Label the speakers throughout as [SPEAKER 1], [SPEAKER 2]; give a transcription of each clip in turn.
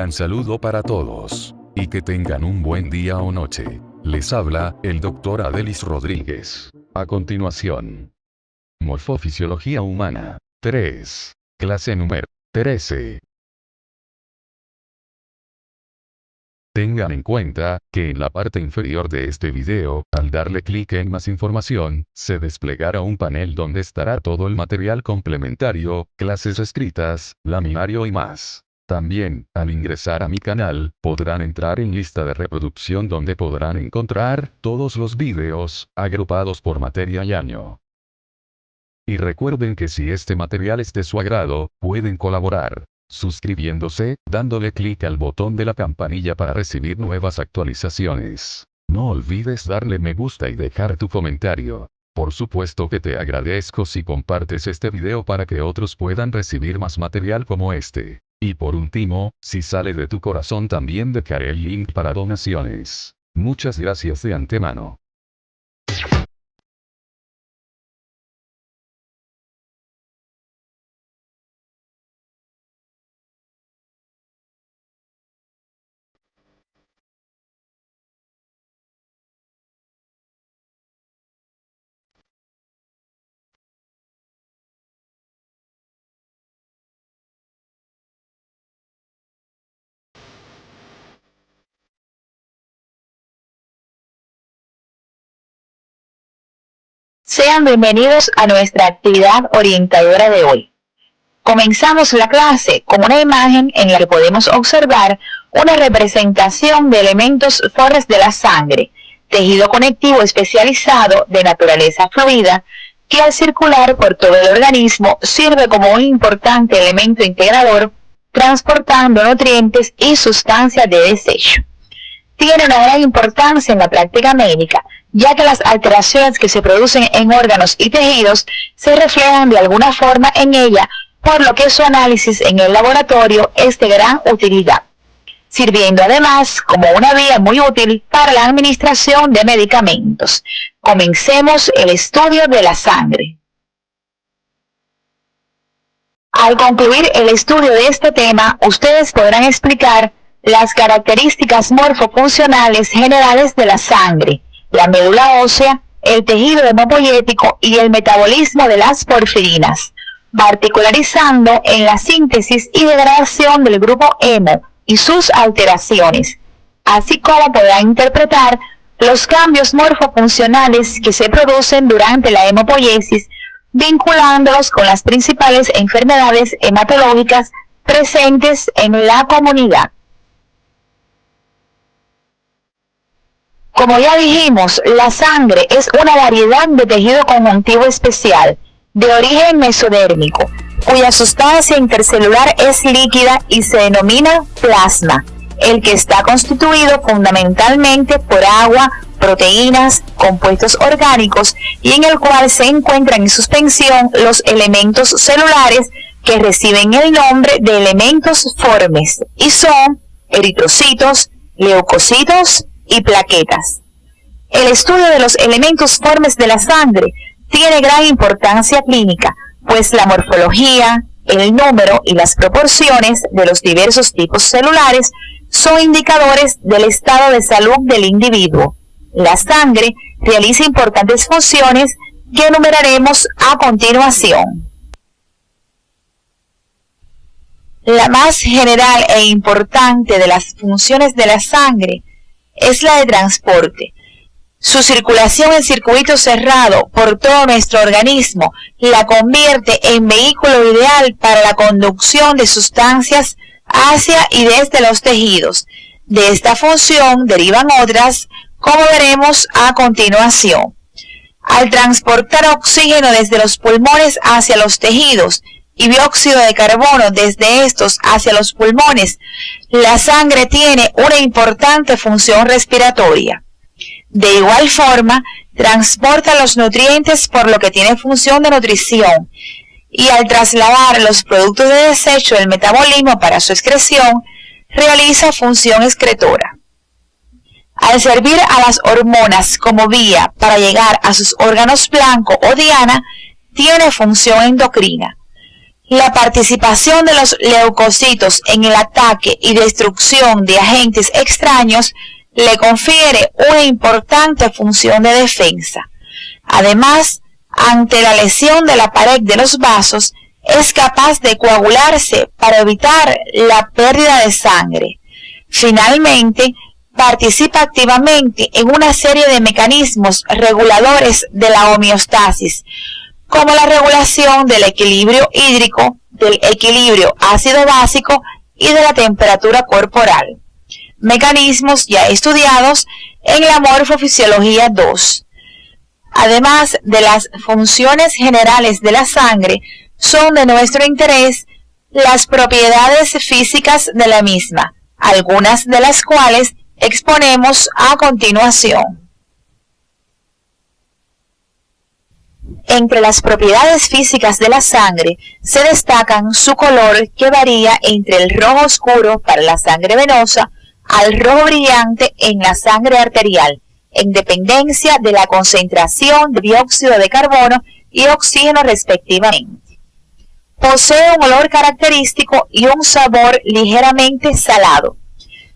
[SPEAKER 1] gran saludo para todos. Y que tengan un buen día o noche. Les habla, el Dr. Adelis Rodríguez. A continuación. Morfofisiología humana. 3. Clase número 13. Tengan en cuenta, que en la parte inferior de este video, al darle clic en más información, se desplegará un panel donde estará todo el material complementario, clases escritas, laminario y más. También, al ingresar a mi canal, podrán entrar en lista de reproducción donde podrán encontrar todos los videos, agrupados por materia y año. Y recuerden que si este material es de su agrado, pueden colaborar suscribiéndose, dándole clic al botón de la campanilla para recibir nuevas actualizaciones. No olvides darle me gusta y dejar tu comentario. Por supuesto que te agradezco si compartes este video para que otros puedan recibir más material como este. Y por último, si sale de tu corazón también dejaré el link para donaciones. Muchas gracias de antemano.
[SPEAKER 2] Sean bienvenidos a nuestra actividad orientadora de hoy. Comenzamos la clase con una imagen en la que podemos observar una representación de elementos formes de la sangre, tejido conectivo especializado de naturaleza fluida, que al circular por todo el organismo sirve como un importante elemento integrador, transportando nutrientes y sustancias de desecho. Tiene una gran importancia en la práctica médica, ya que las alteraciones que se producen en órganos y tejidos se reflejan de alguna forma en ella, por lo que su análisis en el laboratorio es de gran utilidad, sirviendo además como una vía muy útil para la administración de medicamentos. Comencemos el estudio de la sangre. Al concluir el estudio de este tema, ustedes podrán explicar las características morfofuncionales generales de la sangre, la médula ósea, el tejido hemopoyético y el metabolismo de las porfirinas, particularizando en la síntesis y degradación del grupo hemo y sus alteraciones, así como podrán interpretar los cambios morfofuncionales que se producen durante la hemopoiesis, vinculándolos con las principales enfermedades hematológicas presentes en la comunidad. Como ya dijimos, la sangre es una variedad de tejido conjuntivo especial, de origen mesodérmico, cuya sustancia intercelular es líquida y se denomina plasma, el que está constituido fundamentalmente por agua, proteínas, compuestos orgánicos y en el cual se encuentran en suspensión los elementos celulares que reciben el nombre de elementos formes y son eritrocitos, leucocitos y plaquetas. El estudio de los elementos formes de la sangre tiene gran importancia clínica, pues la morfología, el número y las proporciones de los diversos tipos celulares son indicadores del estado de salud del individuo. La sangre realiza importantes funciones que enumeraremos a continuación. La más general e importante de las funciones de la sangre es la de transporte. Su circulación en circuito cerrado por todo nuestro organismo la convierte en vehículo ideal para la conducción de sustancias hacia y desde los tejidos. De esta función derivan otras, como veremos a continuación. Al transportar oxígeno desde los pulmones hacia los tejidos y dióxido de carbono desde estos hacia los pulmones, la sangre tiene una importante función respiratoria. De igual forma, transporta los nutrientes por lo que tiene función de nutrición, y al trasladar los productos de desecho del metabolismo para su excreción, realiza función excretora. Al servir a las hormonas como vía para llegar a sus órganos blanco o diana, tiene función endocrina. La participación de los leucocitos en el ataque y destrucción de agentes extraños le confiere una importante función de defensa. Además, ante la lesión de la pared de los vasos, es capaz de coagularse para evitar la pérdida de sangre. Finalmente, participa activamente en una serie de mecanismos reguladores de la homeostasis, como la regulación del equilibrio hídrico, del equilibrio ácido-básico y de la temperatura corporal. Mecanismos ya estudiados en la Morfofisiología 2. Además de las funciones generales de la sangre, son de nuestro interés las propiedades físicas de la misma, algunas de las cuales exponemos a continuación. Entre las propiedades físicas de la sangre se destacan su color, que varía entre el rojo oscuro para la sangre venosa al rojo brillante en la sangre arterial, en dependencia de la concentración de dióxido de carbono y oxígeno respectivamente. Posee un olor característico y un sabor ligeramente salado.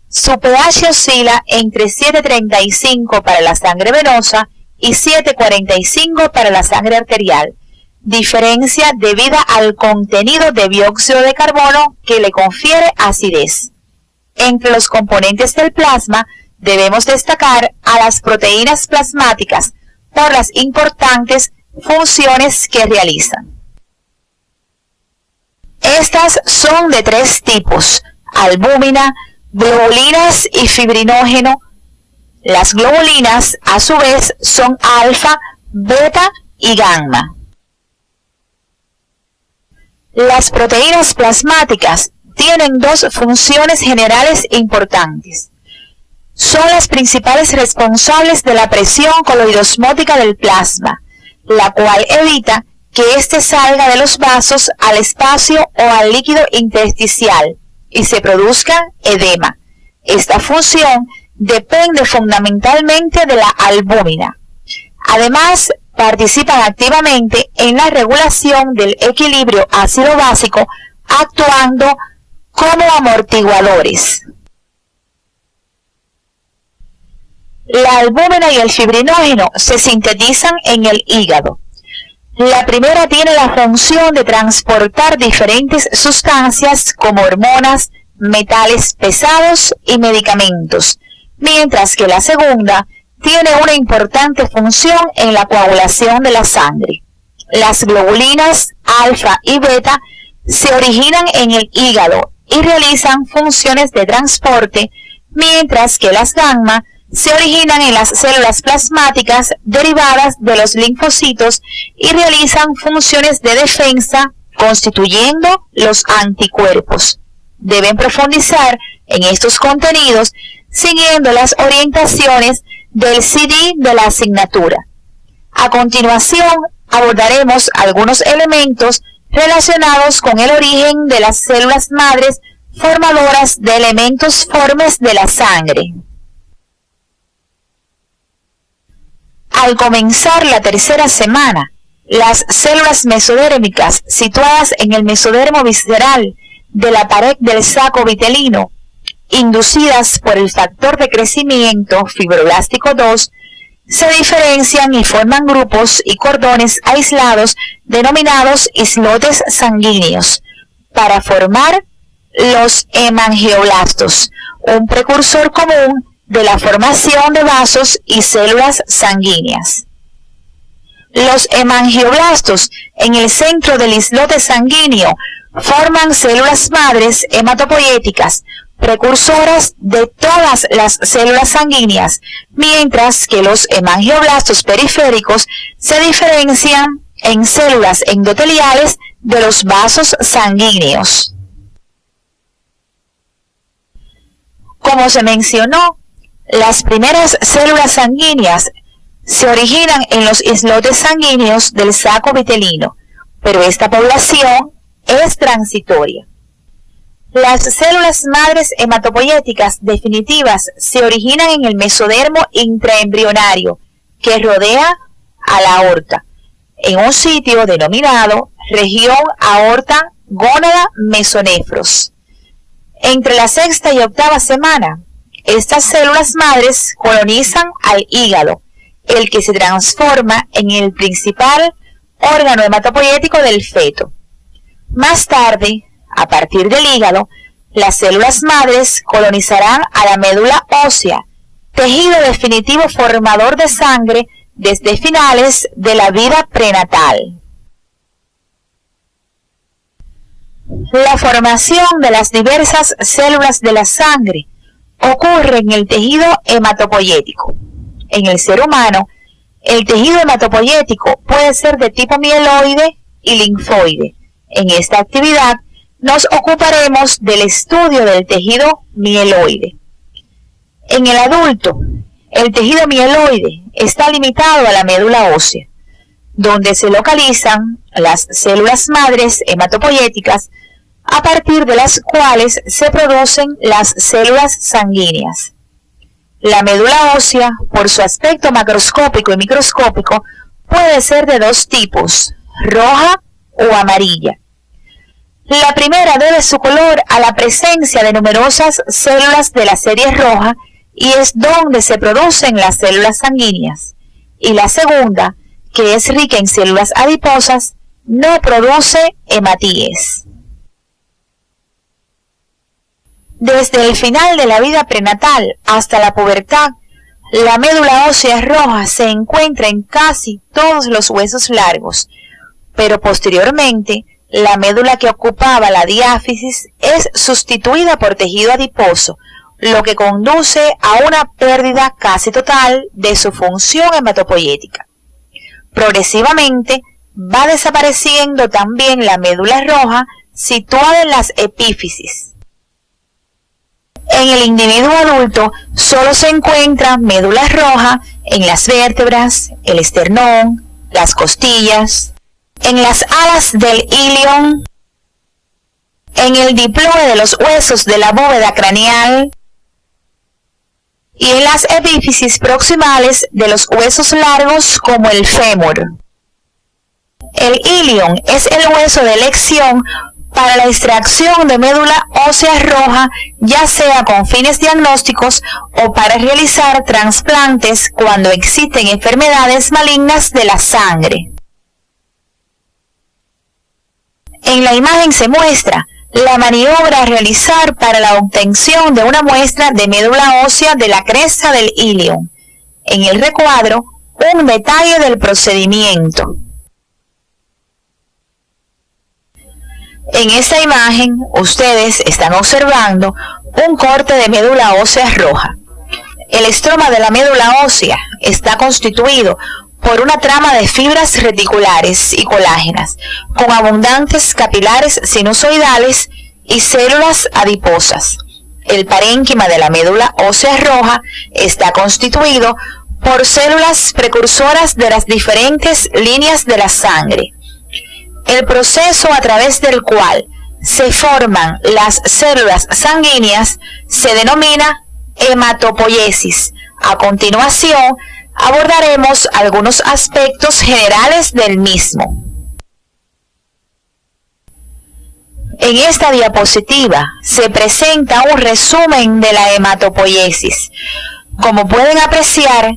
[SPEAKER 2] Su pH oscila entre 7,35 para la sangre venosa y 7,45 para la sangre arterial, diferencia debida al contenido de dióxido de carbono que le confiere acidez. Entre los componentes del plasma debemos destacar a las proteínas plasmáticas por las importantes funciones que realizan. Estas son de 3 tipos: albúmina, globulinas y fibrinógeno. Las globulinas, a su vez, son alfa, beta y gamma. Las proteínas plasmáticas tienen 2 funciones generales importantes. Son las principales responsables de la presión coloidosmótica del plasma, la cual evita que éste salga de los vasos al espacio o al líquido intersticial y se produzca edema. Esta función depende fundamentalmente de la albúmina. Además, participan activamente en la regulación del equilibrio ácido-básico, actuando como amortiguadores. La albúmina y el fibrinógeno se sintetizan en el hígado. La primera tiene la función de transportar diferentes sustancias como hormonas, metales pesados y medicamentos, mientras que la segunda tiene una importante función en la coagulación de la sangre. Las globulinas alfa y beta se originan en el hígado y realizan funciones de transporte, mientras que las gamma se originan en las células plasmáticas derivadas de los linfocitos y realizan funciones de defensa, constituyendo los anticuerpos. Deben profundizar en estos contenidos siguiendo las orientaciones del CD de la asignatura. A continuación, abordaremos algunos elementos relacionados con el origen de las células madres formadoras de elementos formes de la sangre. Al comenzar la tercera semana, las células mesodérmicas situadas en el mesodermo visceral de la pared del saco vitelino, inducidas por el factor de crecimiento fibroblástico 2, se diferencian y forman grupos y cordones aislados denominados islotes sanguíneos para formar los hemangioblastos, un precursor común de la formación de vasos y células sanguíneas. Los hemangioblastos en el centro del islote sanguíneo forman células madres hematopoyéticas, precursoras de todas las células sanguíneas, mientras que los hemangioblastos periféricos se diferencian en células endoteliales de los vasos sanguíneos. Como se mencionó, las primeras células sanguíneas se originan en los islotes sanguíneos del saco vitelino, pero esta población es transitoria. Las células madres hematopoyéticas definitivas se originan en el mesodermo intraembrionario que rodea a la aorta, en un sitio denominado región aorta gónada mesonefros. Entre la sexta y octava semana, estas células madres colonizan al hígado, el que se transforma en el principal órgano hematopoyético del feto. Más tarde, a partir del hígado, las células madres colonizarán a la médula ósea, tejido definitivo formador de sangre desde finales de la vida prenatal. La formación de las diversas células de la sangre ocurre en el tejido hematopoyético. En el ser humano, el tejido hematopoyético puede ser de tipo mieloide y linfoide. En esta actividad nos ocuparemos del estudio del tejido mieloide. En el adulto, el tejido mieloide está limitado a la médula ósea, donde se localizan las células madres hematopoyéticas a partir de las cuales se producen las células sanguíneas. La médula ósea, por su aspecto macroscópico y microscópico, puede ser de dos tipos, roja o amarilla. La primera debe su color a la presencia de numerosas células de la serie roja y es donde se producen las células sanguíneas. Y la segunda, que es rica en células adiposas, no produce hematíes. Desde el final de la vida prenatal hasta la pubertad, la médula ósea roja se encuentra en casi todos los huesos largos, pero posteriormente la médula que ocupaba la diáfisis es sustituida por tejido adiposo, lo que conduce a una pérdida casi total de su función hematopoyética. Progresivamente va desapareciendo también la médula roja situada en las epífisis. En el individuo adulto solo se encuentra médula roja en las vértebras, el esternón, las costillas, en las alas del ilion, en el diploide de los huesos de la bóveda craneal y en las epífisis proximales de los huesos largos como el fémur. El ilion es el hueso de elección para la extracción de médula ósea roja, ya sea con fines diagnósticos o para realizar trasplantes cuando existen enfermedades malignas de la sangre. En la imagen se muestra la maniobra a realizar para la obtención de una muestra de médula ósea de la cresta del ilion. En el recuadro, un detalle del procedimiento. En esta imagen, ustedes están observando un corte de médula ósea roja. El estroma de la médula ósea está constituido por una trama de fibras reticulares y colágenas, con abundantes capilares sinusoidales y células adiposas. El parénquima de la médula ósea roja está constituido por células precursoras de las diferentes líneas de la sangre. El proceso a través del cual se forman las células sanguíneas se denomina hematopoiesis. A continuación, abordaremos algunos aspectos generales del mismo. En esta diapositiva se presenta un resumen de la hematopoiesis. Como pueden apreciar,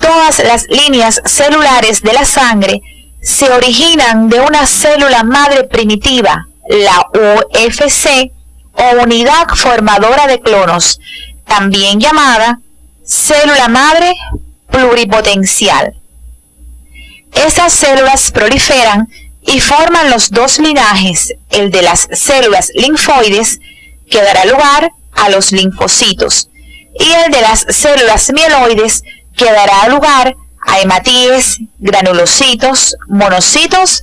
[SPEAKER 2] todas las líneas celulares de la sangre se originan de una célula madre primitiva, la UFC, o unidad formadora de clonos, también llamada célula madre pluripotencial. Estas células proliferan y forman los dos linajes, el de las células linfoides, que dará lugar a los linfocitos, y el de las células mieloides, que dará lugar a hematíes, granulocitos, monocitos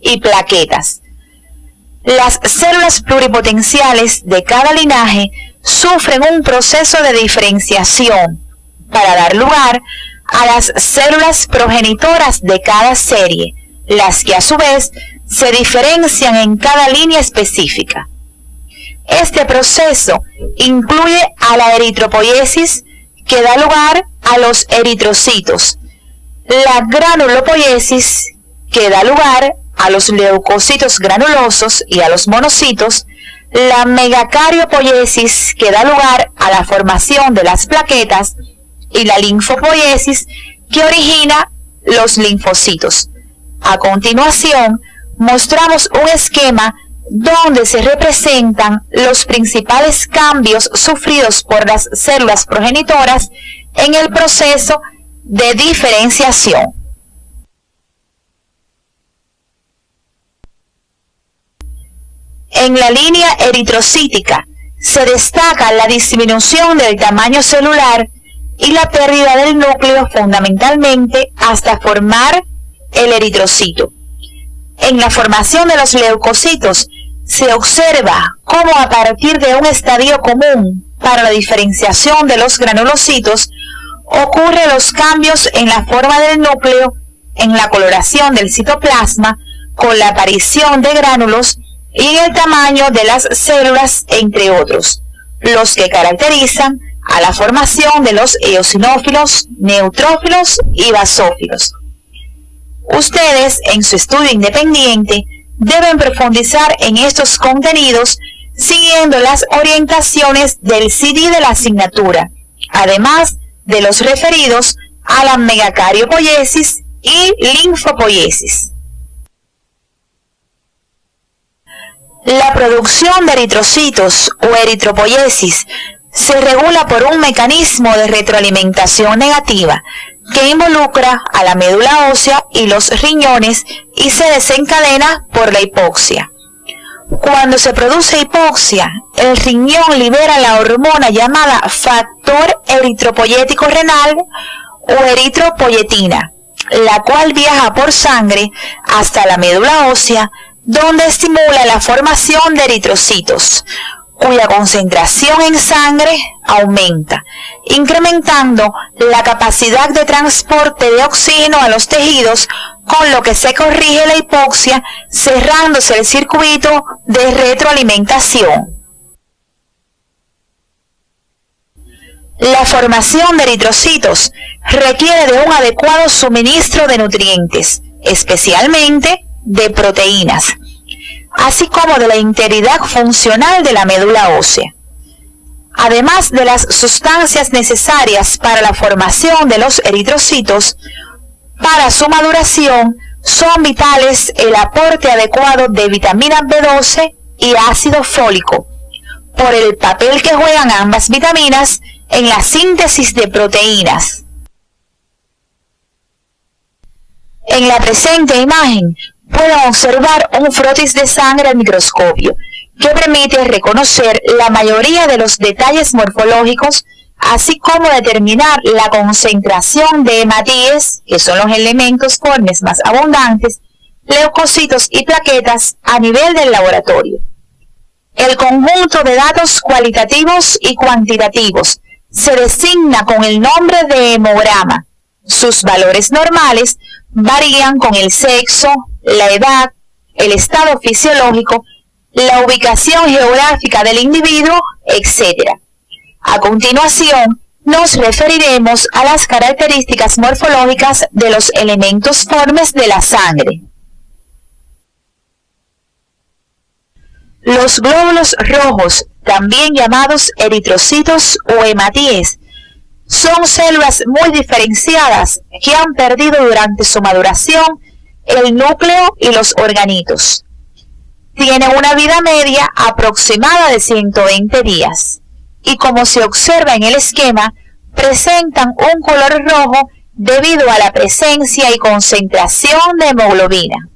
[SPEAKER 2] y plaquetas. Las células pluripotenciales de cada linaje sufren un proceso de diferenciación para dar lugar a las células progenitoras de cada serie, las que a su vez se diferencian en cada línea específica. Este proceso incluye a la eritropoiesis, que da lugar a los eritrocitos, la granulopoiesis, que da lugar a los leucocitos granulosos y a los monocitos, la megacariopoiesis que da lugar a la formación de las plaquetas y la linfopoiesis que origina los linfocitos. A continuación, mostramos un esquema donde se representan los principales cambios sufridos por las células progenitoras en el proceso de diferenciación. En la línea eritrocítica se destaca la disminución del tamaño celular y la pérdida del núcleo fundamentalmente hasta formar el eritrocito. En la formación de los leucocitos se observa cómo a partir de un estadio común para la diferenciación de los granulocitos ocurren los cambios en la forma del núcleo, en la coloración del citoplasma, con la aparición de gránulos y en el tamaño de las células, entre otros, los que caracterizan a la formación de los eosinófilos, neutrófilos y basófilos. Ustedes, en su estudio independiente, deben profundizar en estos contenidos siguiendo las orientaciones del CD de la asignatura, además de los referidos a la megacariopoiesis y linfopoiesis. La producción de eritrocitos o eritropoiesis se regula por un mecanismo de retroalimentación negativa que involucra a la médula ósea y los riñones y se desencadena por la hipoxia. Cuando se produce hipoxia, el riñón libera la hormona llamada factor eritropoyético renal o eritropoyetina, la cual viaja por sangre hasta la médula ósea, donde estimula la formación de eritrocitos, cuya concentración en sangre aumenta, incrementando la capacidad de transporte de oxígeno a los tejidos, con lo que se corrige la hipoxia, cerrándose el circuito de retroalimentación. La formación de eritrocitos requiere de un adecuado suministro de nutrientes, especialmente de proteínas, así como de la integridad funcional de la médula ósea. Además de las sustancias necesarias para la formación de los eritrocitos, para su maduración son vitales el aporte adecuado de vitamina B12 y ácido fólico, por el papel que juegan ambas vitaminas en la síntesis de proteínas. En la presente imagen pueden observar un frotis de sangre al microscopio, que permite reconocer la mayoría de los detalles morfológicos, así como determinar la concentración de hematíes, que son los elementos formes más abundantes, leucocitos y plaquetas a nivel del laboratorio. El conjunto de datos cualitativos y cuantitativos se designa con el nombre de hemograma. Sus valores normales varían con el sexo, la edad, el estado fisiológico, la ubicación geográfica del individuo, etc. A continuación, nos referiremos a las características morfológicas de los elementos formes de la sangre. Los glóbulos rojos, también llamados eritrocitos o hematíes, son células muy diferenciadas que han perdido durante su maduración el núcleo y los organitos. Tienen una vida media aproximada de 120 días y, como se observa en el esquema, presentan un color rojo debido a la presencia y concentración de hemoglobina.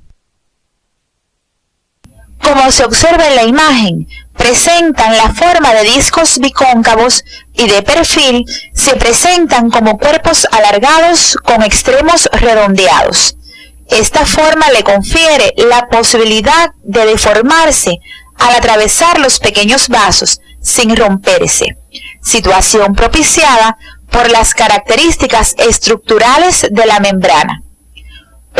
[SPEAKER 2] Como se observa en la imagen, presentan la forma de discos bicóncavos y de perfil se presentan como cuerpos alargados con extremos redondeados. Esta forma le confiere la posibilidad de deformarse al atravesar los pequeños vasos sin romperse, situación propiciada por las características estructurales de la membrana.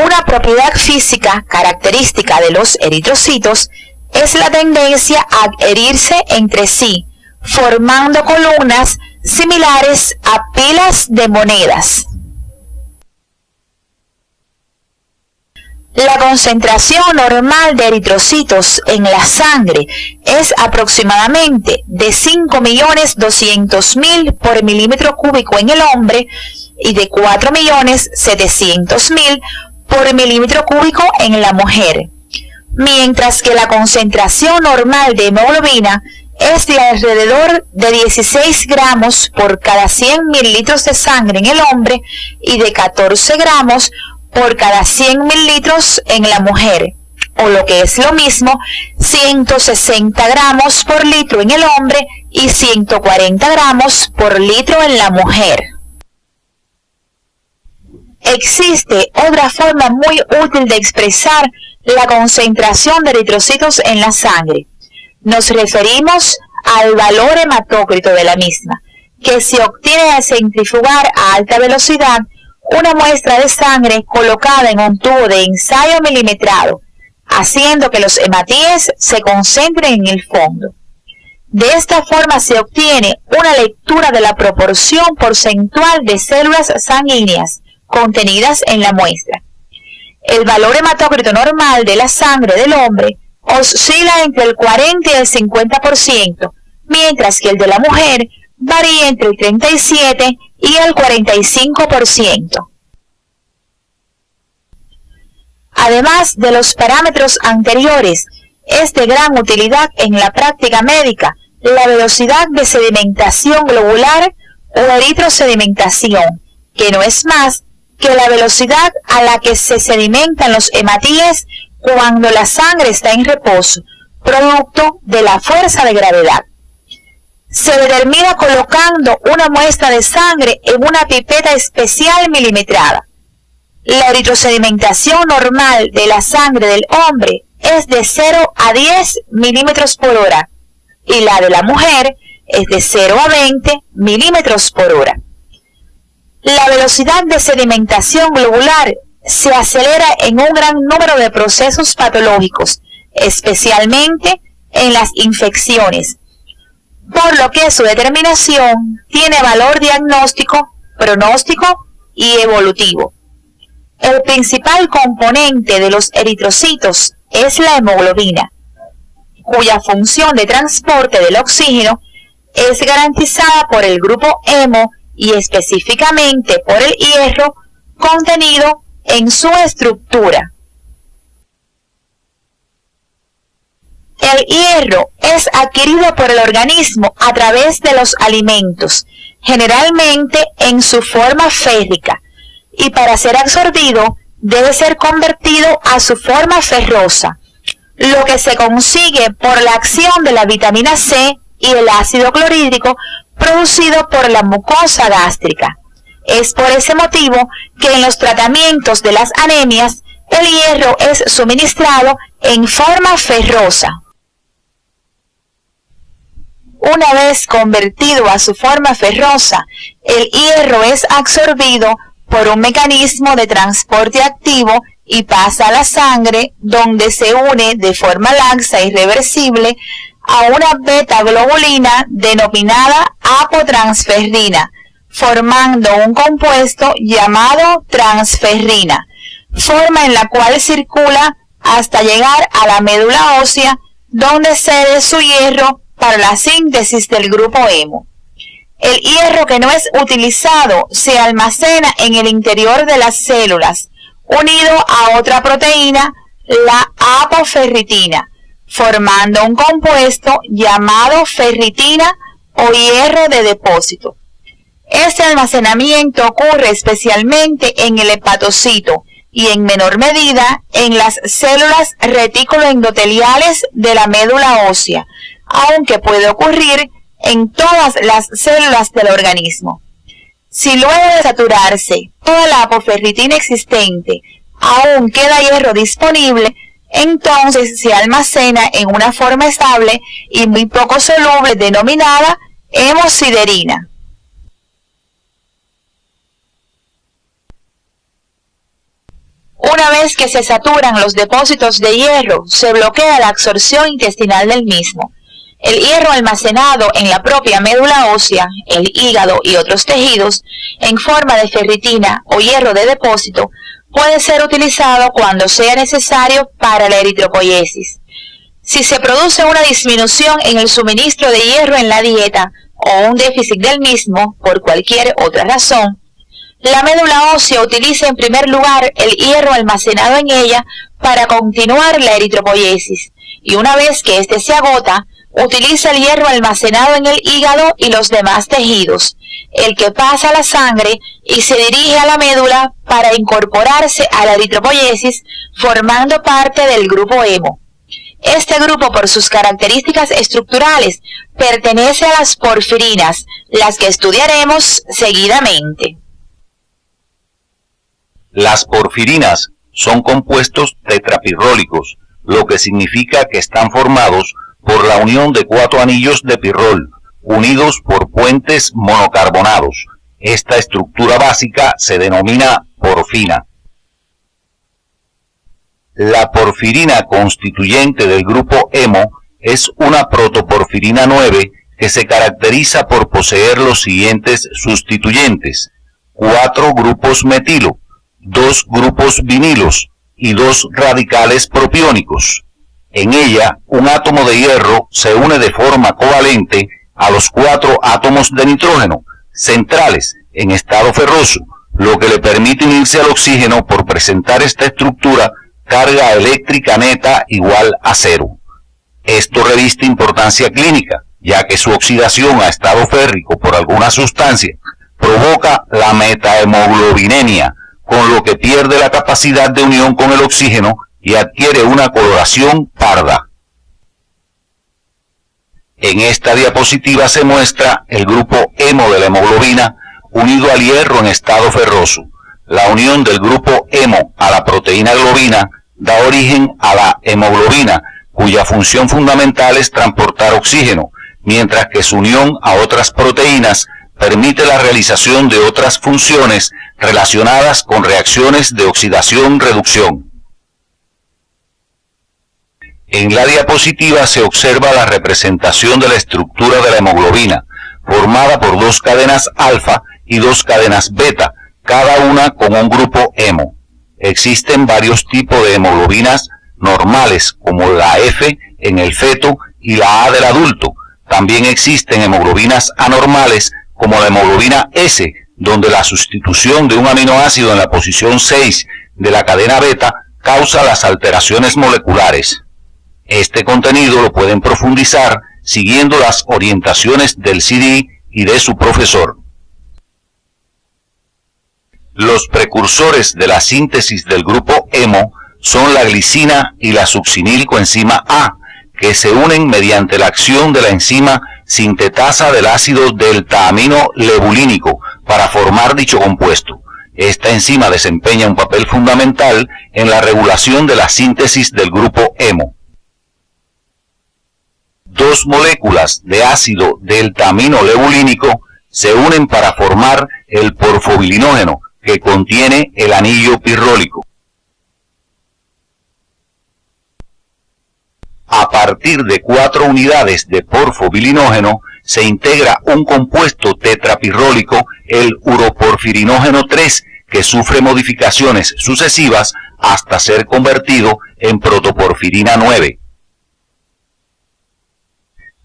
[SPEAKER 2] Una propiedad física característica de los eritrocitos es la tendencia a adherirse entre sí, formando columnas similares a pilas de monedas. La concentración normal de eritrocitos en la sangre es aproximadamente de 5.200.000 por milímetro cúbico en el hombre y de 4.700.000 por milímetro cúbico en la mujer, mientras que la concentración normal de hemoglobina es de alrededor de 16 gramos por cada 100 mililitros de sangre en el hombre y de 14 gramos por cada 100 mililitros en la mujer, o lo que es lo mismo, 160 gramos por litro en el hombre y 140 gramos por litro en la mujer. Existe otra forma muy útil de expresar la concentración de eritrocitos en la sangre. Nos referimos al valor hematócrito de la misma, que se obtiene al centrifugar a alta velocidad una muestra de sangre colocada en un tubo de ensayo milimetrado, haciendo que los hematíes se concentren en el fondo. De esta forma se obtiene una lectura de la proporción porcentual de células sanguíneas contenidas en la muestra. El valor hematócrito normal de la sangre del hombre oscila entre el 40 y el 50%, mientras que el de la mujer varía entre el 37 y el 45%. Además de los parámetros anteriores, es de gran utilidad en la práctica médica la velocidad de sedimentación globular o eritrosedimentación, que no es más que la velocidad a la que se sedimentan los hematíes cuando la sangre está en reposo, producto de la fuerza de gravedad. Se determina colocando una muestra de sangre en una pipeta especial milimetrada. La eritrosedimentación normal de la sangre del hombre es de 0 a 10 milímetros por hora y la de la mujer es de 0 a 20 milímetros por hora. La velocidad de sedimentación globular se acelera en un gran número de procesos patológicos, especialmente en las infecciones, por lo que su determinación tiene valor diagnóstico, pronóstico y evolutivo. El principal componente de los eritrocitos es la hemoglobina, cuya función de transporte del oxígeno es garantizada por el grupo hemo y específicamente por el hierro contenido en su estructura. El hierro es adquirido por el organismo a través de los alimentos, generalmente en su forma férrica, y para ser absorbido debe ser convertido a su forma ferrosa, lo que se consigue por la acción de la vitamina C y el ácido clorhídrico producido por la mucosa gástrica. Es por ese motivo que en los tratamientos de las anemias el hierro es suministrado en forma ferrosa. Una vez convertido a su forma ferrosa, el hierro es absorbido por un mecanismo de transporte activo y pasa a la sangre, donde se une de forma laxa y reversible a una beta-globulina denominada apotransferrina, formando un compuesto llamado transferrina, forma en la cual circula hasta llegar a la médula ósea, donde cede su hierro para la síntesis del grupo hemo. El hierro que no es utilizado se almacena en el interior de las células, unido a otra proteína, la apoferritina, formando un compuesto llamado ferritina o hierro de depósito. Este almacenamiento ocurre especialmente en el hepatocito y en menor medida en las células reticuloendoteliales de la médula ósea, aunque puede ocurrir en todas las células del organismo. Si luego de saturarse toda la apoferritina existente aún queda hierro disponible, entonces se almacena en una forma estable y muy poco soluble denominada hemosiderina. Una vez que se saturan los depósitos de hierro, se bloquea la absorción intestinal del mismo. El hierro almacenado en la propia médula ósea, el hígado y otros tejidos, en forma de ferritina o hierro de depósito, puede ser utilizado cuando sea necesario para la eritropoiesis. Si se produce una disminución en el suministro de hierro en la dieta o un déficit del mismo por cualquier otra razón, la médula ósea utiliza en primer lugar el hierro almacenado en ella para continuar la eritropoiesis, y una vez que éste se agota, utiliza el hierro almacenado en el hígado y los demás tejidos, el que pasa a la sangre y se dirige a la médula para incorporarse a la eritropoiesis, formando parte del grupo hemo. Este grupo, por sus características estructurales, pertenece a las porfirinas, las que estudiaremos seguidamente.
[SPEAKER 3] Las porfirinas son compuestos tetrapirrólicos, lo que significa que están formados por la unión de 4 anillos de pirrol, unidos por puentes monocarbonados. Esta estructura básica se denomina porfina. La porfirina constituyente del grupo hemo es una protoporfirina 9 que se caracteriza por poseer los siguientes sustituyentes: 4 grupos metilo, 2 grupos vinilos y 2 radicales propiónicos. En ella, un átomo de hierro se une de forma covalente a los 4 átomos de nitrógeno centrales en estado ferroso, lo que le permite unirse al oxígeno por presentar esta estructura carga eléctrica neta igual a 0. Esto reviste importancia clínica, ya que su oxidación a estado férrico por alguna sustancia provoca la metahemoglobinemia, con lo que pierde la capacidad de unión con el oxígeno y adquiere una coloración parda. En esta diapositiva se muestra el grupo hemo de la hemoglobina unido al hierro en estado ferroso. La unión del grupo hemo a la proteína globina da origen a la hemoglobina, cuya función fundamental es transportar oxígeno, mientras que su unión a otras proteínas permite la realización de otras funciones relacionadas con reacciones de oxidación-reducción. En la diapositiva se observa la representación de la estructura de la hemoglobina, formada por 2 cadenas alfa y 2 cadenas beta, cada una con un grupo hemo. Existen varios tipos de hemoglobinas normales, como la F en el feto y la A del adulto. También existen hemoglobinas anormales, como la hemoglobina S, donde la sustitución de un aminoácido en la posición 6 de la cadena beta causa las alteraciones moleculares. Este contenido lo pueden profundizar siguiendo las orientaciones del CD y de su profesor. Los precursores de la síntesis del grupo hemo son la glicina y la succinilcoenzima A, que se unen mediante la acción de la enzima sintetasa del ácido delta-amino-lebulínico para formar dicho compuesto. Esta enzima desempeña un papel fundamental en la regulación de la síntesis del grupo hemo. 2 moléculas de ácido delta-amino-lebulínico se unen para formar el porfobilinógeno, que contiene el anillo pirrólico. A partir de 4 unidades de porfobilinógeno se integra un compuesto tetrapirrólico, el uroporfirinógeno 3, que sufre modificaciones sucesivas hasta ser convertido en protoporfirina 9.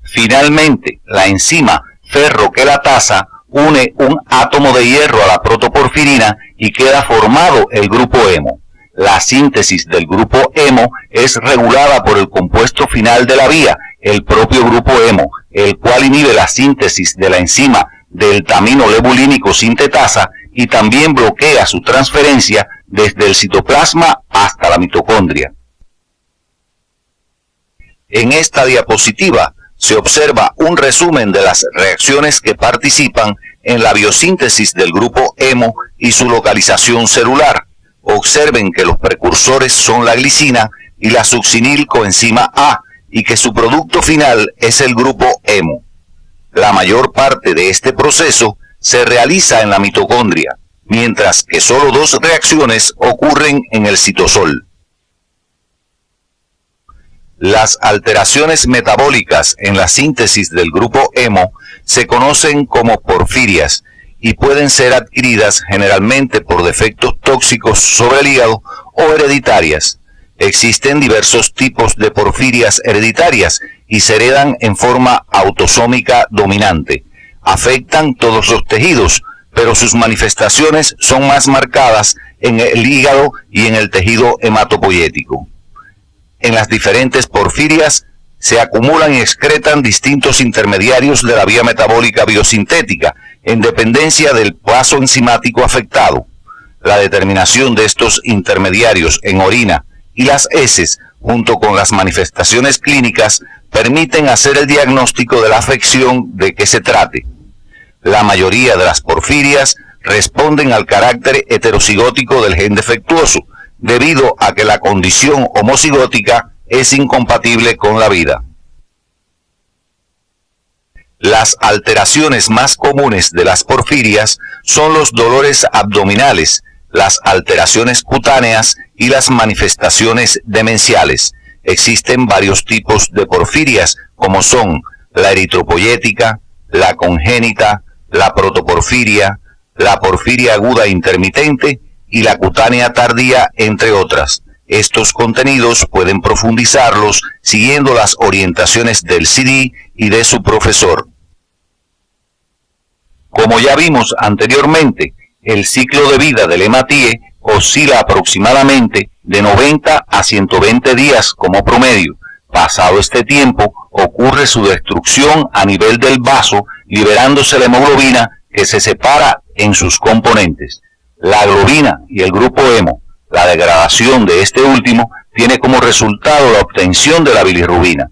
[SPEAKER 3] Finalmente, la enzima ferroquelatasa une un átomo de hierro a la protoporfirina y queda formado el grupo hemo. La síntesis del grupo hemo es regulada por el compuesto final de la vía, el propio grupo hemo, el cual inhibe la síntesis de la enzima delta-amino-lebulínico sintetasa y también bloquea su transferencia desde el citoplasma hasta la mitocondria. En esta diapositiva se observa un resumen de las reacciones que participan en la biosíntesis del grupo hemo y su localización celular. Observen que los precursores son la glicina y la succinilcoenzima A, y que su producto final es el grupo hemo. La mayor parte de este proceso se realiza en la mitocondria, mientras que solo 2 reacciones ocurren en el citosol. Las alteraciones metabólicas en la síntesis del grupo hemo se conocen como porfirias y pueden ser adquiridas generalmente por defectos tóxicos sobre el hígado o hereditarias. Existen diversos tipos de porfirias hereditarias y se heredan en forma autosómica dominante. Afectan todos los tejidos, pero sus manifestaciones son más marcadas en el hígado y en el tejido hematopoyético. En las diferentes porfirias se acumulan y excretan distintos intermediarios de la vía metabólica biosintética, en dependencia del paso enzimático afectado. La determinación de estos intermediarios en orina y las heces, junto con las manifestaciones clínicas, permiten hacer el diagnóstico de la afección de que se trate. La mayoría de las porfirias responden al carácter heterocigótico del gen defectuoso, debido a que la condición homocigótica es incompatible con la vida. Las alteraciones más comunes de las porfirias son los dolores abdominales, las alteraciones cutáneas y las manifestaciones demenciales. Existen varios tipos de porfirias, como son la eritropoyética, la congénita, la protoporfiria, la porfiria aguda intermitente y la cutánea tardía, entre otras. Estos contenidos pueden profundizarlos siguiendo las orientaciones del CD y de su profesor. Como ya vimos anteriormente, el ciclo de vida del hematíe oscila aproximadamente de 90 a 120 días como promedio. Pasado este tiempo, ocurre su destrucción a nivel del vaso, liberándose la hemoglobina que se separa en sus componentes. La globina y el grupo hemo, la degradación de este último, tiene como resultado la obtención de la bilirrubina.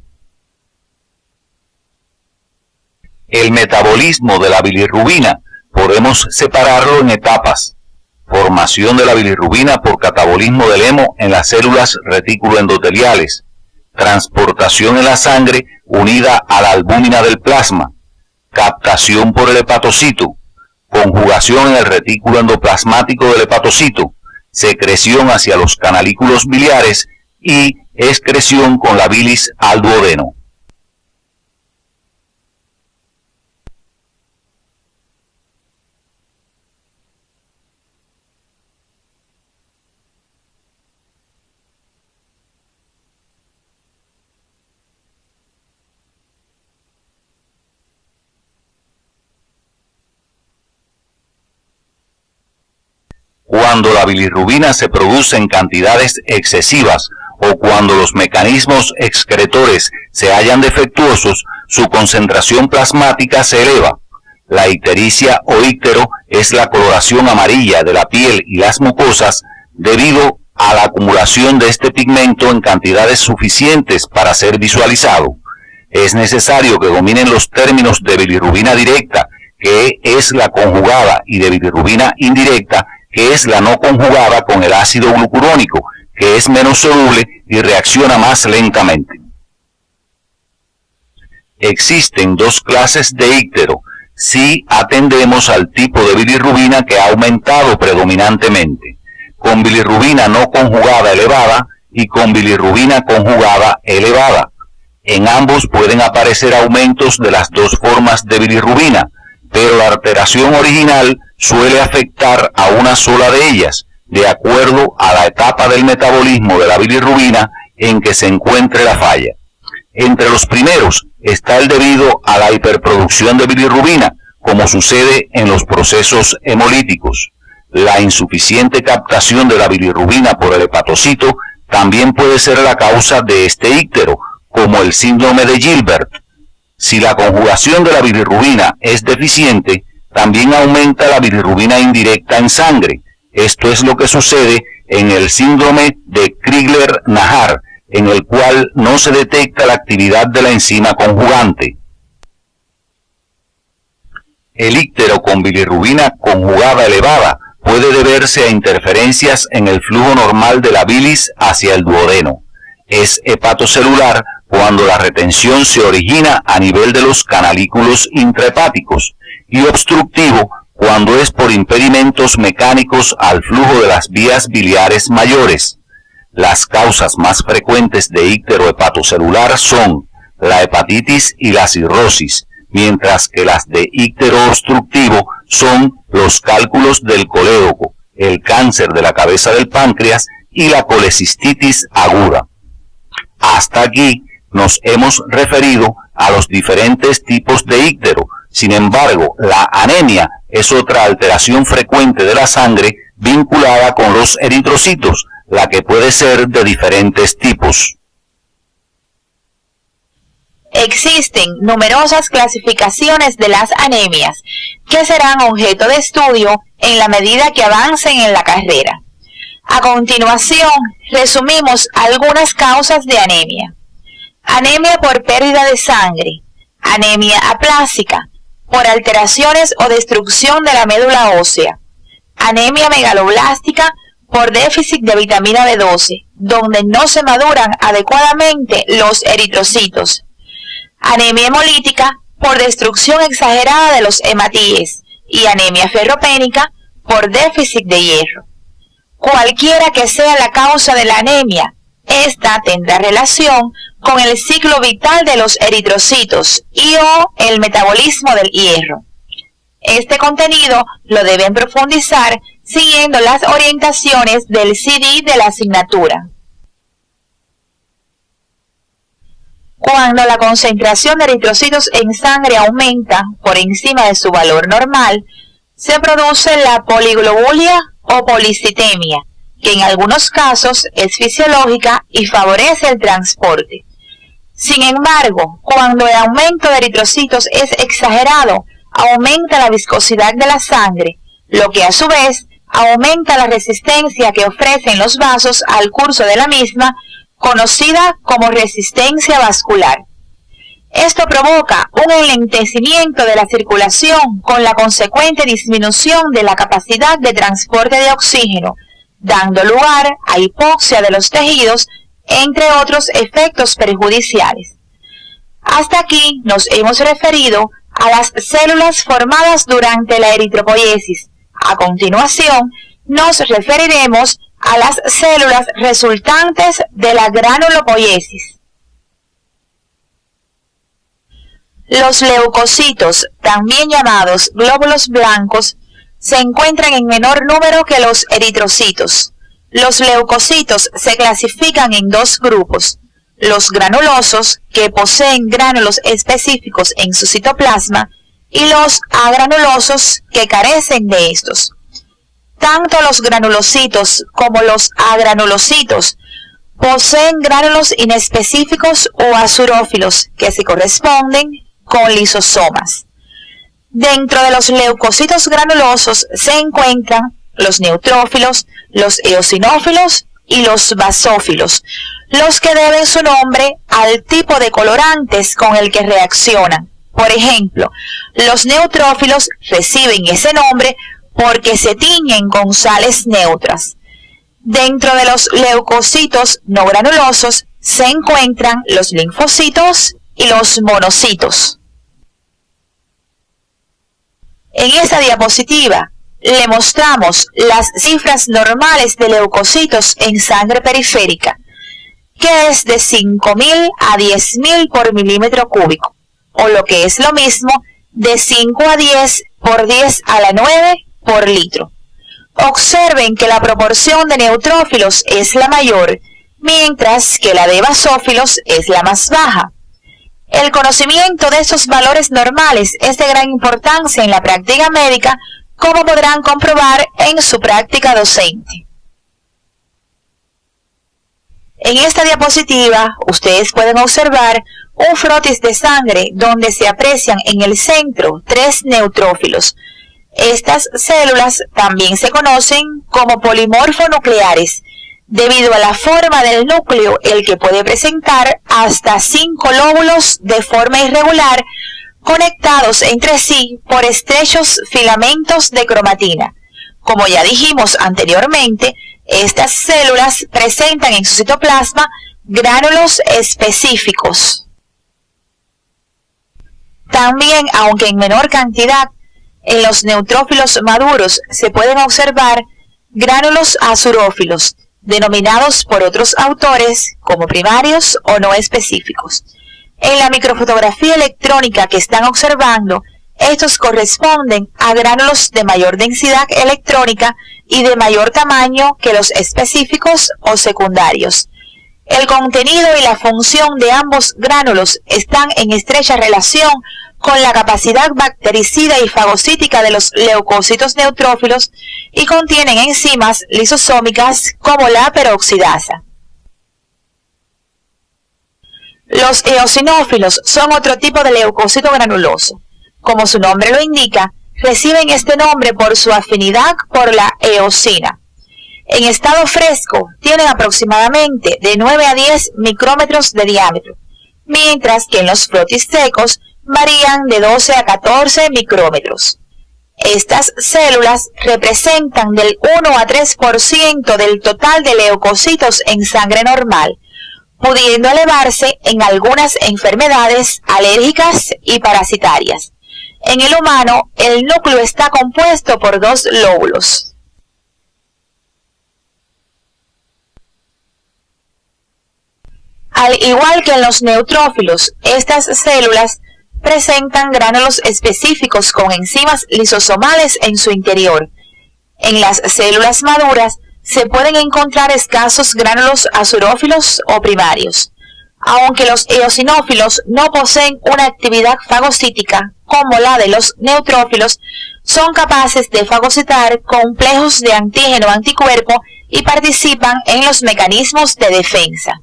[SPEAKER 3] El metabolismo de la bilirrubina podemos separarlo en etapas. Formación de la bilirrubina por catabolismo del hemo en las células retículoendoteliales. Transportación en la sangre unida a la albúmina del plasma. Captación por el hepatocito. Conjugación en el retículo endoplasmático del hepatocito. Secreción hacia los canalículos biliares y excreción con la bilis al duodeno. Cuando la bilirrubina se produce en cantidades excesivas o cuando los mecanismos excretores se hallan defectuosos, su concentración plasmática se eleva. La ictericia o íctero es la coloración amarilla de la piel y las mucosas debido a la acumulación de este pigmento en cantidades suficientes para ser visualizado. Es necesario que dominen los términos de bilirrubina directa, que es la conjugada, y de bilirrubina indirecta, que es la no conjugada con el ácido glucurónico, que es menos soluble y reacciona más lentamente. Existen dos clases de íctero, si atendemos al tipo de bilirrubina que ha aumentado predominantemente, con bilirrubina no conjugada elevada y con bilirrubina conjugada elevada. En ambos pueden aparecer aumentos de las dos formas de bilirrubina, pero la alteración original suele afectar a una sola de ellas, de acuerdo a la etapa del metabolismo de la bilirrubina en que se encuentre la falla. Entre los primeros está el debido a la hiperproducción de bilirrubina, como sucede en los procesos hemolíticos. La insuficiente captación de la bilirrubina por el hepatocito también puede ser la causa de este íctero, como el síndrome de Gilbert. Si la conjugación de la bilirrubina es deficiente, también aumenta la bilirrubina indirecta en sangre. Esto es lo que sucede en el síndrome de Crigler-Najjar, en el cual no se detecta la actividad de la enzima conjugante. El íctero con bilirrubina conjugada elevada puede deberse a interferencias en el flujo normal de la bilis hacia el duodeno. Es hepatocelular cuando la retención se origina a nivel de los canalículos intrahepáticos y obstructivo cuando es por impedimentos mecánicos al flujo de las vías biliares mayores. Las causas más frecuentes de íctero hepatocelular son la hepatitis y la cirrosis, mientras que las de íctero obstructivo son los cálculos del colédoco, el cáncer de la cabeza del páncreas y la colecistitis aguda. Hasta aquí nos hemos referido a los diferentes tipos de íctero. Sin embargo, la anemia es otra alteración frecuente de la sangre vinculada con los eritrocitos, la que puede ser de diferentes tipos.
[SPEAKER 2] Existen numerosas clasificaciones de las anemias que serán objeto de estudio en la medida que avancen en la carrera. A continuación, resumimos algunas causas de anemia. Anemia por pérdida de sangre, anemia aplásica, por alteraciones o destrucción de la médula ósea, anemia megaloblástica por déficit de vitamina B12, donde no se maduran adecuadamente los eritrocitos, anemia hemolítica por destrucción exagerada de los hematíes y anemia ferropénica por déficit de hierro. Cualquiera que sea la causa de la anemia, esta tendrá relación con el ciclo vital de los eritrocitos y o el metabolismo del hierro. Este contenido lo deben profundizar siguiendo las orientaciones del CD de la asignatura. Cuando la concentración de eritrocitos en sangre aumenta por encima de su valor normal, se produce la poliglobulia o policitemia, que en algunos casos es fisiológica y favorece el transporte. Sin embargo, cuando el aumento de eritrocitos es exagerado, aumenta la viscosidad de la sangre, lo que a su vez aumenta la resistencia que ofrecen los vasos al curso de la misma, conocida como resistencia vascular. Esto provoca un enlentecimiento de la circulación con la consecuente disminución de la capacidad de transporte de oxígeno, dando lugar a hipoxia de los tejidos, entre otros efectos perjudiciales. Hasta aquí nos hemos referido a las células formadas durante la eritropoiesis. A continuación, nos referiremos a las células resultantes de la granulopoiesis. Los leucocitos, también llamados glóbulos blancos, se encuentran en menor número que los eritrocitos. Los leucocitos se clasifican en dos grupos: los granulosos, que poseen gránulos específicos en su citoplasma, y los agranulosos, que carecen de estos. Tanto los granulocitos como los agranulocitos poseen gránulos inespecíficos o azurófilos que se corresponden con lisosomas. Dentro de los leucocitos granulosos se encuentran los neutrófilos, los eosinófilos y los basófilos, los que deben su nombre al tipo de colorantes con el que reaccionan. Por ejemplo, los neutrófilos reciben ese nombre porque se tiñen con sales neutras. Dentro de los leucocitos no granulosos se encuentran los linfocitos y los monocitos. En esta diapositiva le mostramos las cifras normales de leucocitos en sangre periférica, que es de 5.000 a 10.000 por milímetro cúbico, o lo que es lo mismo, de 5 a 10 por 10 a la 9 por litro. Observen que la proporción de neutrófilos es la mayor, mientras que la de basófilos es la más baja. El conocimiento de estos valores normales es de gran importancia en la práctica médica, como podrán comprobar en su práctica docente. En esta diapositiva, ustedes pueden observar un frotis de sangre donde se aprecian en el centro 3 neutrófilos. Estas células también se conocen como polimorfonucleares, debido a la forma del núcleo, el que puede presentar hasta 5 lóbulos de forma irregular, conectados entre sí por estrechos filamentos de cromatina. Como ya dijimos anteriormente, estas células presentan en su citoplasma gránulos específicos. También, aunque en menor cantidad, en los neutrófilos maduros se pueden observar gránulos azurófilos, denominados por otros autores como primarios o no específicos. En la microfotografía electrónica que están observando, estos corresponden a gránulos de mayor densidad electrónica y de mayor tamaño que los específicos o secundarios. El contenido y la función de ambos gránulos están en estrecha relación con la capacidad bactericida y fagocítica de los leucocitos neutrófilos y contienen enzimas lisosómicas como la peroxidasa. Los eosinófilos son otro tipo de leucocito granuloso. Como su nombre lo indica, reciben este nombre por su afinidad por la eosina. En estado fresco tienen aproximadamente de 9 a 10 micrómetros de diámetro, mientras que en los frotis secos varían de 12 a 14 micrómetros. Estas células representan del 1 a 3% del total de leucocitos en sangre normal, pudiendo elevarse en algunas enfermedades alérgicas y parasitarias. En el humano, el núcleo está compuesto por 2 lóbulos. Al igual que en los neutrófilos, estas células presentan gránulos específicos con enzimas lisosomales en su interior. En las células maduras se pueden encontrar escasos gránulos azurófilos o primarios. Aunque los eosinófilos no poseen una actividad fagocítica como la de los neutrófilos, son capaces de fagocitar complejos de antígeno-anticuerpo y participan en los mecanismos de defensa.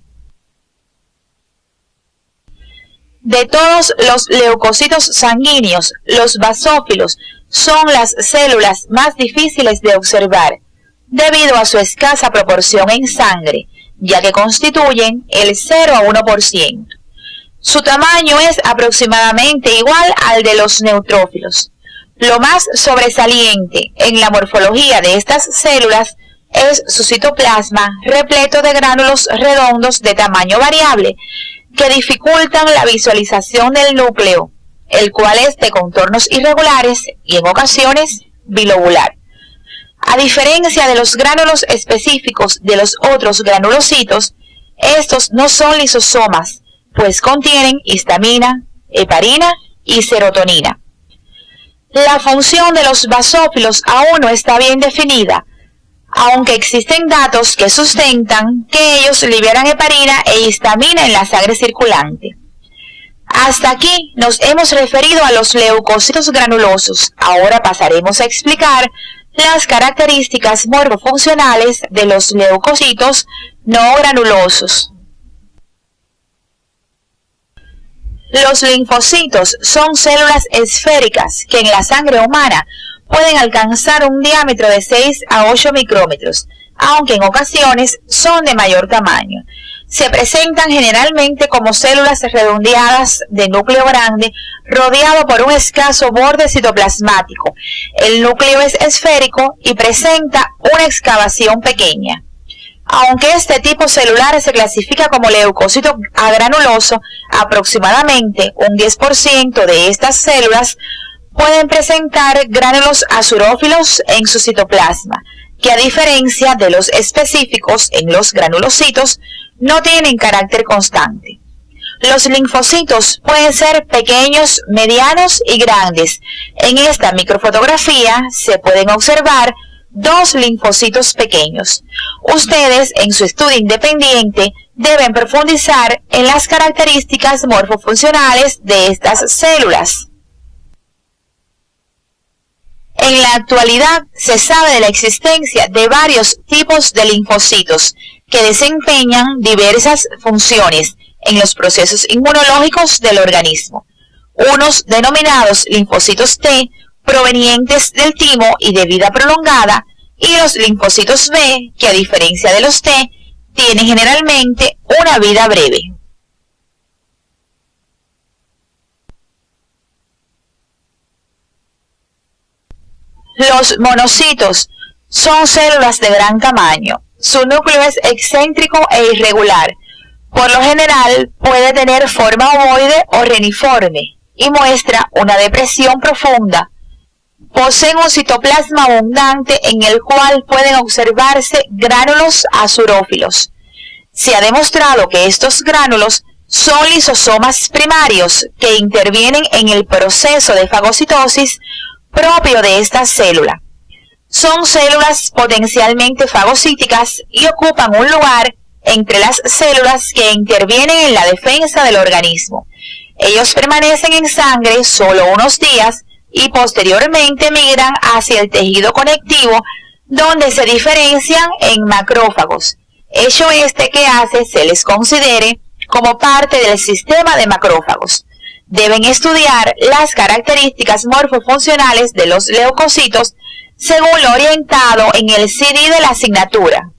[SPEAKER 2] De todos los leucocitos sanguíneos, los basófilos son las células más difíciles de observar, debido a su escasa proporción en sangre, ya que constituyen el 0 a 1%. Su tamaño es aproximadamente igual al de los neutrófilos. Lo más sobresaliente en la morfología de estas células es su citoplasma repleto de gránulos redondos de tamaño variable, que dificultan la visualización del núcleo, el cual es de contornos irregulares y en ocasiones bilobular. A diferencia de los gránulos específicos de los otros granulocitos, estos no son lisosomas, pues contienen histamina, heparina y serotonina. La función de los basófilos aún no está bien definida, aunque existen datos que sustentan que ellos liberan heparina e histamina en la sangre circulante. Hasta aquí nos hemos referido a los leucocitos granulosos. Ahora pasaremos a explicar las características morfofuncionales de los leucocitos no granulosos. Los linfocitos son células esféricas que en la sangre humana pueden alcanzar un diámetro de 6 a 8 micrómetros, aunque en ocasiones son de mayor tamaño. Se presentan generalmente como células redondeadas de núcleo grande, rodeado por un escaso borde citoplasmático. El núcleo es esférico y presenta una excavación pequeña. Aunque este tipo celular se clasifica como leucocito agranuloso, aproximadamente un 10% de estas células pueden presentar gránulos azurófilos en su citoplasma, que a diferencia de los específicos en los granulocitos, no tienen carácter constante. Los linfocitos pueden ser pequeños, medianos y grandes. En esta microfotografía se pueden observar 2 linfocitos pequeños. Ustedes, en su estudio independiente, deben profundizar en las características morfofuncionales de estas células. En la actualidad se sabe de la existencia de varios tipos de linfocitos que desempeñan diversas funciones en los procesos inmunológicos del organismo. Unos denominados linfocitos T, provenientes del timo y de vida prolongada, y los linfocitos B, que a diferencia de los T, tienen generalmente una vida breve. Los monocitos son células de gran tamaño. Su núcleo es excéntrico e irregular. Por lo general puede tener forma ovoide o reniforme y muestra una depresión profunda. poseen un citoplasma abundante en el cual pueden observarse gránulos azurófilos. Se ha demostrado que estos gránulos son lisosomas primarios que intervienen en el proceso de fagocitosis propio de esta célula. Son células potencialmente fagocíticas y ocupan un lugar entre las células que intervienen en la defensa del organismo. Ellos permanecen en sangre solo unos días y posteriormente migran hacia el tejido conectivo, donde se diferencian en macrófagos, hecho este que hace se les considere como parte del sistema de macrófagos. Deben estudiar las características morfofuncionales de los leucocitos según lo orientado en el CD de la asignatura.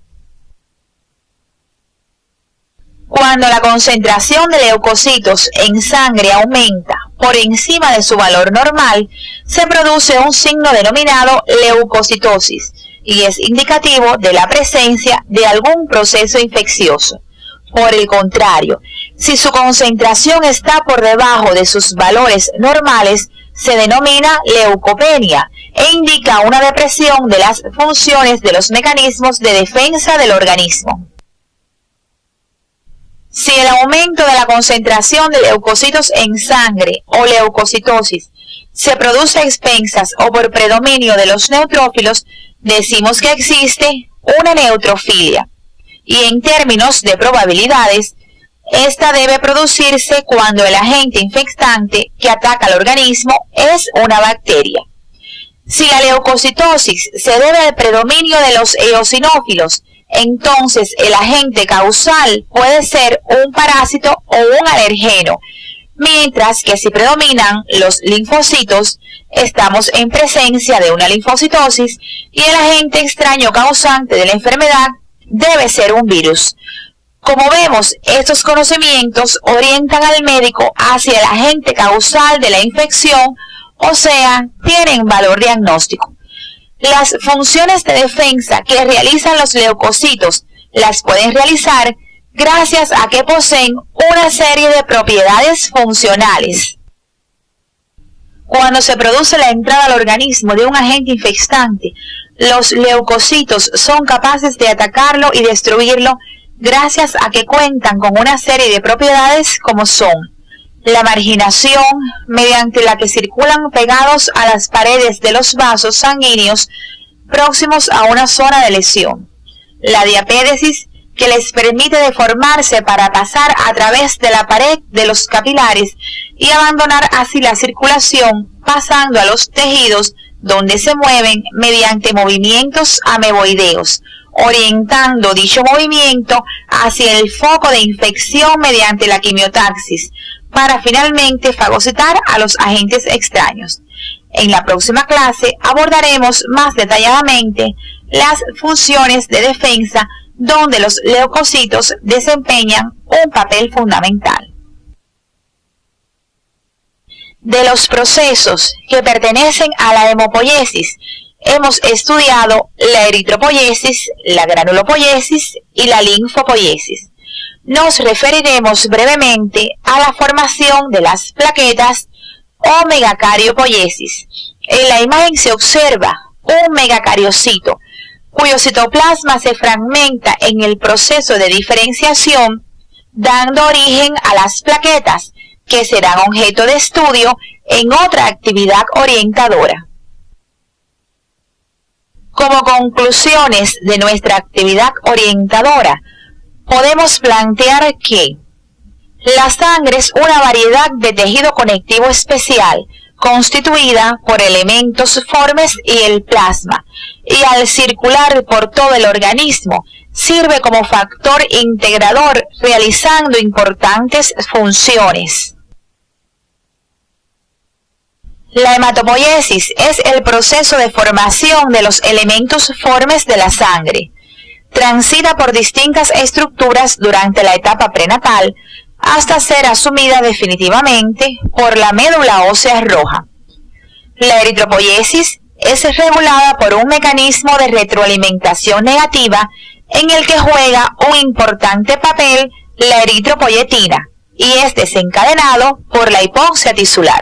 [SPEAKER 2] Cuando la concentración de leucocitos en sangre aumenta por encima de su valor normal, se produce un signo denominado leucocitosis y es indicativo de la presencia de algún proceso infeccioso. Por el contrario, si su concentración está por debajo de sus valores normales, se denomina leucopenia e indica una depresión de las funciones de los mecanismos de defensa del organismo. Si el aumento de la concentración de leucocitos en sangre o leucocitosis se produce a expensas o por predominio de los neutrófilos, decimos que existe una neutrofilia. Y en términos de probabilidades, esta debe producirse cuando el agente infectante que ataca al organismo es una bacteria. Si la leucocitosis se debe al predominio de los eosinófilos, entonces el agente causal puede ser un parásito o un alergeno, mientras que si predominan los linfocitos, estamos en presencia de una linfocitosis y el agente extraño causante de la enfermedad debe ser un virus. Como vemos, estos conocimientos orientan al médico hacia el agente causal de la infección, o sea, tienen valor diagnóstico. Las funciones de defensa que realizan los leucocitos las pueden realizar gracias a que poseen una serie de propiedades funcionales. Cuando se produce la entrada al organismo de un agente infectante, los leucocitos son capaces de atacarlo y destruirlo gracias a que cuentan con una serie de propiedades como son la marginación, mediante la que circulan pegados a las paredes de los vasos sanguíneos próximos a una zona de lesión, la diapédesis, que les permite deformarse para pasar a través de la pared de los capilares y abandonar así la circulación, pasando a los tejidos donde se mueven mediante movimientos ameboideos, orientando dicho movimiento hacia el foco de infección mediante la quimiotaxis, para finalmente fagocitar a los agentes extraños. En la próxima clase abordaremos más detalladamente las funciones de defensa donde los leucocitos desempeñan un papel fundamental. De los procesos que pertenecen a la hemopoiesis, hemos estudiado la eritropoiesis, la granulopoiesis y la linfopoiesis. Nos referiremos brevemente a la formación de las plaquetas o megacariopoiesis. En la imagen se observa un megacariocito, cuyo citoplasma se fragmenta en el proceso de diferenciación, dando origen a las plaquetas, que serán objeto de estudio en otra actividad orientadora. Como conclusiones de nuestra actividad orientadora, podemos plantear que la sangre es una variedad de tejido conectivo especial, constituida por elementos formes y el plasma, y al circular por todo el organismo, sirve como factor integrador, realizando importantes funciones. La hematopoiesis es el proceso de formación de los elementos formes de la sangre. Transita por distintas estructuras durante la etapa prenatal, hasta ser asumida definitivamente por la médula ósea roja. La eritropoiesis es regulada por un mecanismo de retroalimentación negativa en el que juega un importante papel la eritropoyetina y es desencadenado por la hipoxia tisular.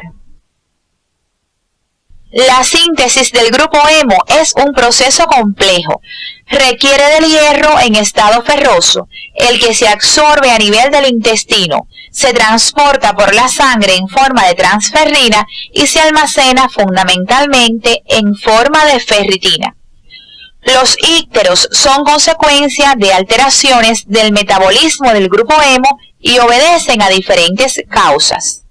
[SPEAKER 2] La síntesis del grupo hemo es un proceso complejo. Requiere del hierro en estado ferroso, el que se absorbe a nivel del intestino, se transporta por la sangre en forma de transferrina y se almacena fundamentalmente en forma de ferritina. Los ícteros son consecuencia de alteraciones del metabolismo del grupo hemo y obedecen a diferentes causas.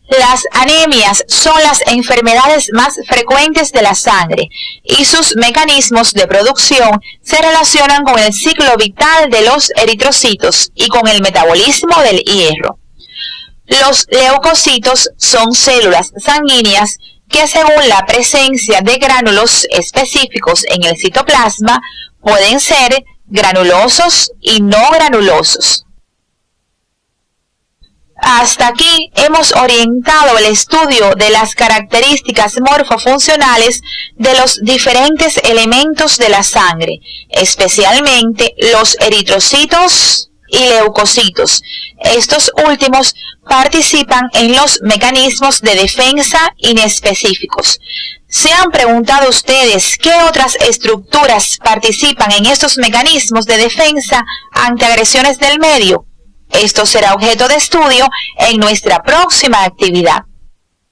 [SPEAKER 2] Las anemias son las enfermedades más frecuentes de la sangre y sus mecanismos de producción se relacionan con el ciclo vital de los eritrocitos y con el metabolismo del hierro. Los leucocitos son células sanguíneas que, según la presencia de gránulos específicos en el citoplasma, pueden ser granulosos y no granulosos. Hasta aquí hemos orientado el estudio de las características morfofuncionales de los diferentes elementos de la sangre, especialmente los eritrocitos y leucocitos. Estos últimos participan en los mecanismos de defensa inespecíficos. ¿Se han preguntado ustedes qué otras estructuras participan en estos mecanismos de defensa ante agresiones del medio? Esto será objeto de estudio en nuestra próxima actividad.